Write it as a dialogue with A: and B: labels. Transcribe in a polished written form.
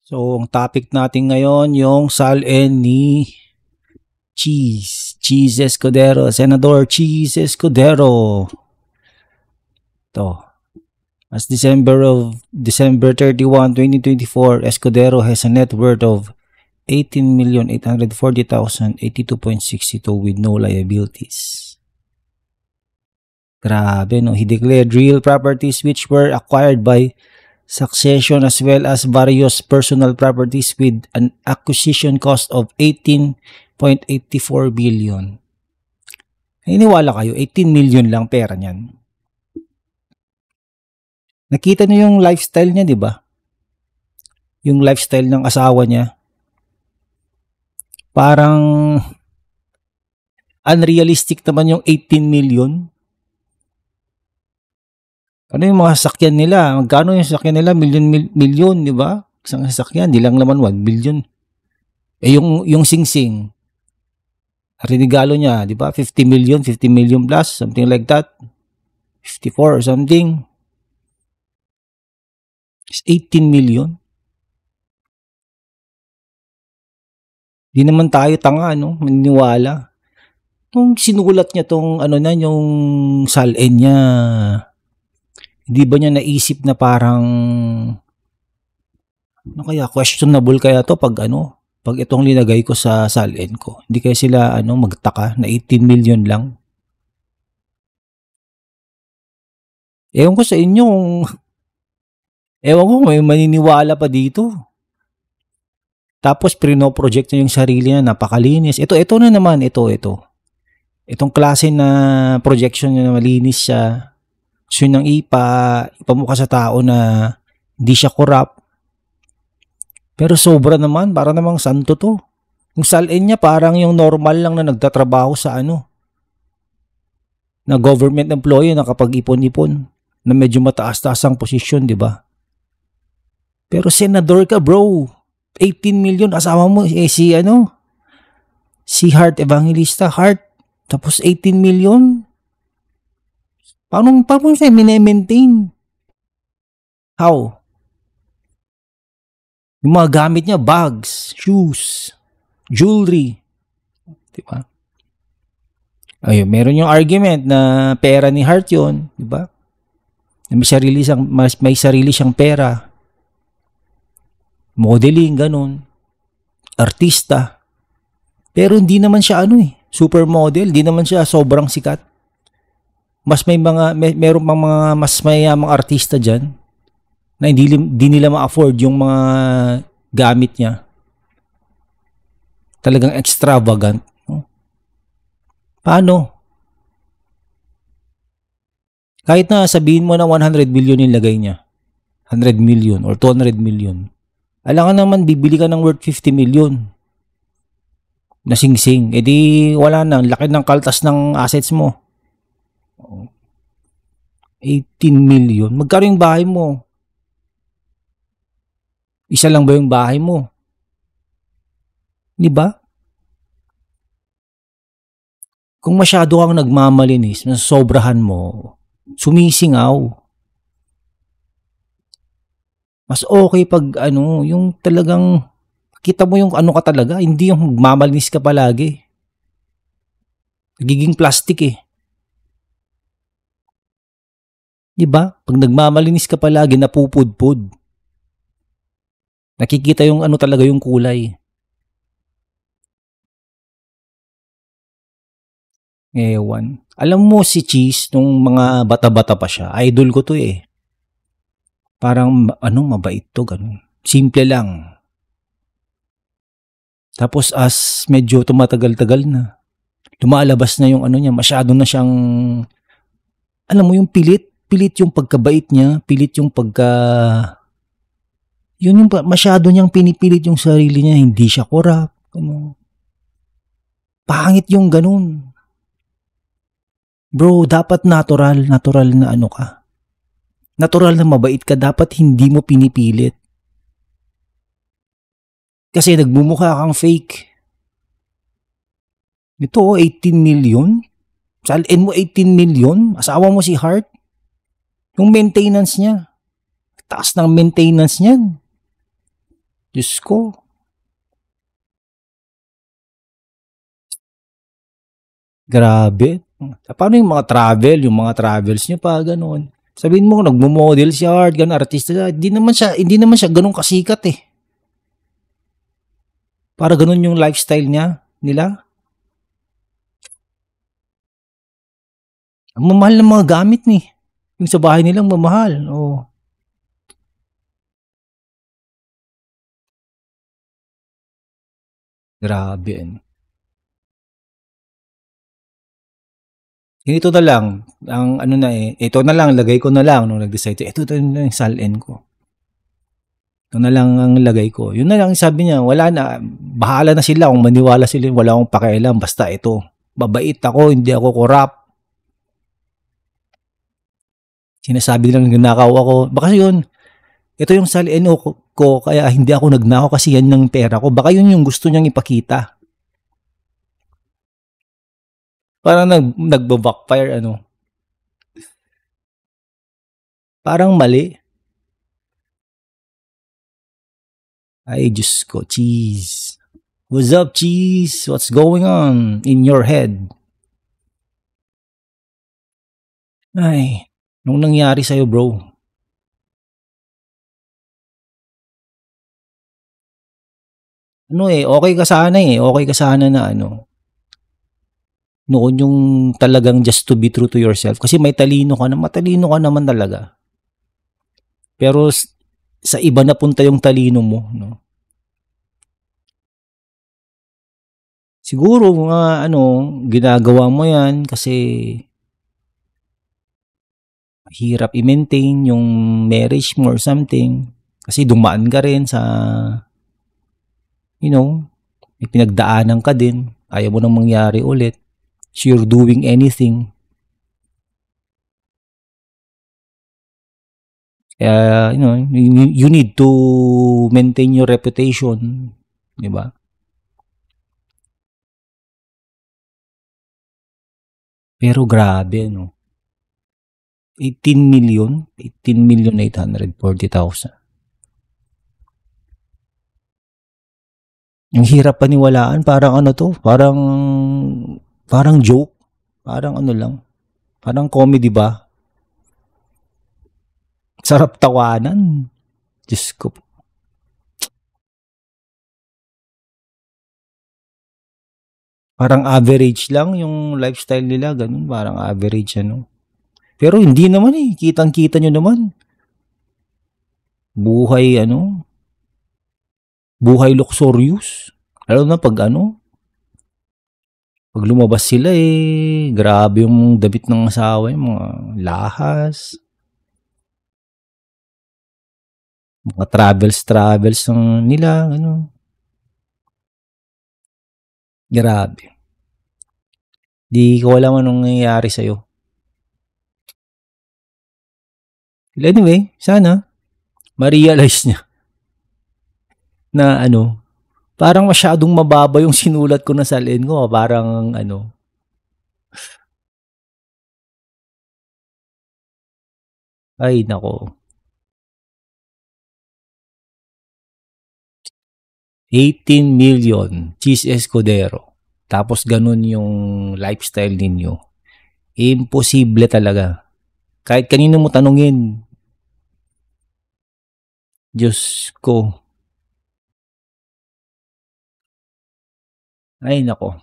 A: So, ang topic natin ngayon, yung salin ni Cheese Escudero, Senador Cheese Escudero. To. As December 31, 2024, Escudero has a net worth of 18,840,082.62 with no liabilities. Grabe, no? He declared real properties which were acquired by succession as well as various personal properties with an acquisition cost of 18.84 billion. Iniwala kayo, 18 million lang pera niyan. Nakita niyo yung lifestyle niya, di ba? Yung lifestyle ng asawa niya. Parang unrealistic naman yung 18 million. Ano yung mga sasakyan nila? Magkano yung sasakyan nila? Million, di ba? Isang sasakyan, di lang naman 1 billion. Eh yung Sing-Sing, regalo niya, di ba? 50 million plus, something like that. 54 or something. It's 18 million. Di naman tayo tanga, no? Maniniwala. Nung sinulat niya tong yung salin niya, hindi ba niya naisip na parang kaya questionable kaya to pag itong linagay ko sa salin ko. Hindi kaya sila magtaka na 18 million lang. Ewan ko sa inyo may maniniwala pa dito. Tapos prino-project niya yung sarili niya, napakalinis. Ito na naman, ito. Itong klase na projection niya na malinis siya. So yun ang ipamukha sa tao na hindi siya corrupt. Pero sobra naman, para namang santo to. Yung salin niya parang yung normal lang na nagtatrabaho sa na government employee na kapag ipon-ipon na medyo mataas-taas ang posisyon, di ba? Pero senador ka, bro. 18 million, asawa mo si Heart Evangelista, Heart. Tapos 18 million. Paano siya mine-maintain? How? Yung mga gamit niya, bags, shoes, jewelry. Diba? Ayun, meron yung argument na pera ni Heart yun. Diba? May sarili siyang pera. Modeling, ganun. Artista. Pero hindi naman siya supermodel. Hindi naman siya sobrang sikat. Meron pang mga mas mayamang artista dyan na hindi nila ma-afford yung mga gamit niya. Talagang extravagant. Paano? Kahit na sabihin mo na 100 billion yung lagay niya, 100 million or 200 million, alam ka naman bibili ka ng worth 50 million na Sing-Sing. E di wala na, laki ng kaltas ng assets mo. 18 million. Magkano yung bahay mo? Isa lang ba yung bahay mo? Di ba? Kung masyado kang nagmamalinis, sobrahan mo, sumisingaw. Mas okay pag yung talagang kita mo yung ka talaga, hindi yung magmamalinis ka palagi. Nagiging plastic eh. Diba? Pag nagmamalinis ka palagi, napupudpud. Nakikita yung talaga yung kulay. Ewan. Alam mo si Cheese, nung mga bata-bata pa siya, idol ko to eh. Parang mabait to, ganun. Simple lang. Tapos as medyo tumatagal-tagal na, lumalabas na yung niya, masyado na siyang, alam mo yung pilit yung pagkabait niya, pilit yung yun yung masyado niyang pinipilit yung sarili niya, hindi siya corrupt, pangit yung ganun. Bro, dapat natural na ka. Natural na mabait ka, dapat hindi mo pinipilit. Kasi nagmumukha kang fake. Ito, 18 million? Salin mo 18 million? Asawa mo si Heart? Yung maintenance niya. Taas ng maintenance niyan. Diyos ko. Grabe. Paano yung mga travel, yung mga travels niya pa, ganun. Sabihin mo, nagmo-model si Art, ganun, artista siya. Hindi naman siya ganun kasikat eh. Para ganun yung lifestyle nila. Ang mamahal ng mga gamit ni. Yung sa bahay nilang mamahal. Oh. Grabe. Ganito na lang, ang ano na ito na lang, lagay ko na lang nung nag-decide, ito na yung salin ko. Ito na lang ang lagay ko. Yun na lang sabi niya, wala na, bahala na sila kung maniwala sila, wala akong pakialam, basta ito. Babait ako, hindi ako corrupt. Sinasabi lang nagnakaw ako. Baka yun, ito yung salin ko, kaya hindi ako nagnakaw kasi yan ng pera ko. Baka yun yung gusto niyang ipakita. Parang nagbabackfire, ano. Parang mali. Ay, Diyos ko, cheese. What's up, cheese? What's going on in your head? Ay, nung nangyari sa'yo, bro. Okay ka sana eh. Okay ka sana na noon yung talagang just to be true to yourself. Kasi matalino ka naman talaga. Pero sa iba na punta yung talino mo, no? Siguro mga ginagawa mo yan kasi hirap i-maintain yung marriage mo or something. Kasi dumaan ka rin sa, may pinagdaanan ka din. Ayaw mo nang mangyari ulit. So you're doing anything. Kaya, you need to maintain your reputation. Di ba? Pero grabe, 18,840,000. Ang hirap paniwalaan, parang parang joke, parang lang, parang comedy ba? Sarap tawanan. Diyos ko. Parang average lang yung lifestyle nila, ganun, parang average Pero hindi naman eh, kitang-kita nyo naman. Buhay luxurious. Alam na pag lumabas sila grabe yung damit ng asawa, yung mga lahas, mga travels nila, grabe. Di ko alam anong nangyayari sa'yo. Anyway, sana ma-realize niya na parang masyadong mababa yung sinulat ko na salin ko. Parang ay nako. 18 million, Cheese Escudero. Tapos ganun yung lifestyle ninyo. Imposible talaga. Kahit kanino mo tanungin, Diyos ko. Ay nako.